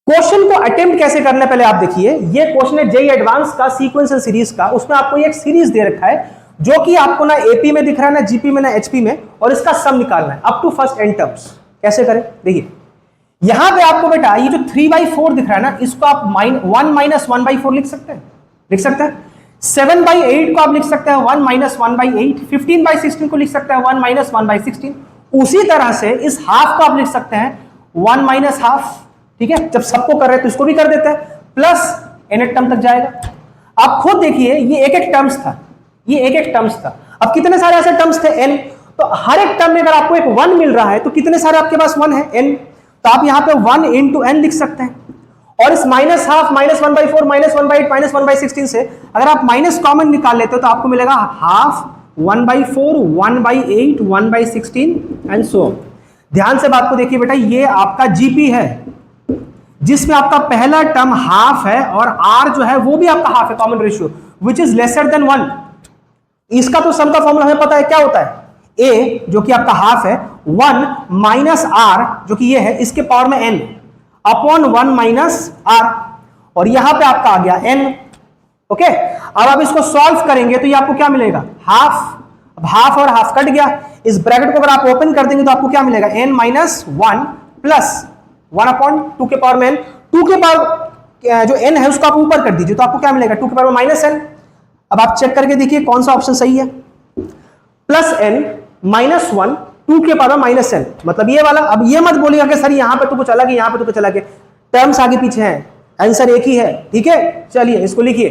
Question को attempt कैसे करना है पहले आप देखिए। ये क्वेश्चन है जेईई एडवांस का सीक्वेंशियल सीरीज का। उसमें आपको एक सीरीज दे रखा है जो कि आपको ना एपी में दिख रहा है, ना जीपी में, ना एचपी में, और इसका सम निकालना है up to first n terms. कैसे करें देखिए, यहां पे आपको बेटा ये जो 3/4 दिख रहा है ना, इसको आप 1 - 1/4 लिख सकते हैं, लिख सकते हैं। 7/8 को आप लिख सकते हैं 1 - 1/8। 15/16 को लिख सकते हैं 1 - 1/16। उसी तरह से इस हाफ को आप लिख सकते हैं 1 - हाफ। ठीक है, जब सबको कर रहे हैं तो इसको भी कर देते हैं, प्लस n टर्म तक जाएगा। आप खुद देखिए, ये एक एक टर्म्स था, ये एक एक टर्म्स था। अब कितने सारे ऐसे टर्म्स थे n, तो हर एक टर्म में अगर आपको एक 1 मिल रहा है तो कितने सारे आपके पास 1 है n, तो आप यहां पे 1 × n लिख सकते हैं। और इस -1/2 -1/4 -1/8 -1/16 से अगर आप माइनस कॉमन निकाल लेते हो तो आपको मिलेगा हाफ 1/4 1/8 1/16 एंड सो ऑन। ध्यान से बात को देखिए बेटा, ये आपका जीपी है जिसमें आपका पहला टर्म हाफ है और r जो है वो भी आपका हाफ है, common ratio which is lesser than 1। इसका तो सम का फॉर्मूला हमें पता है, क्या होता है, a जो कि आपका हाफ है 1 - r जो कि ये है, इसके पावर में n अपॉन 1 - r, और यहां पे आपका आ गया n। ओके, अब आप इसको सॉल्व करेंगे तो ये आपको क्या मिलेगा, हाफ। अब हाफ और हाफ कट गया, इस ब्रैकेट को अगर आप ओपन कर देंगे तो आपको क्या मिलेगा, n - 1 प्लस 1/2 के पावर में n। 2 के पावर जो n है उसको आप ऊपर कर दीजिए तो आपको क्या मिलेगा, 2 के पावर में -n। अब आप चेक करके देखिए कौन सा ऑप्शन सही है, +n - 1 2 के पावर में -n, मतलब ये वाला। अब ये मत बोलिएगा कि सर यहां पे तो कुछ अलग है, यहां पे तो कुछ अलग है, टर्म्स आगे पीछे हैं, आंसर एक ही है। ठीक है, चलिए इसको लिखिए।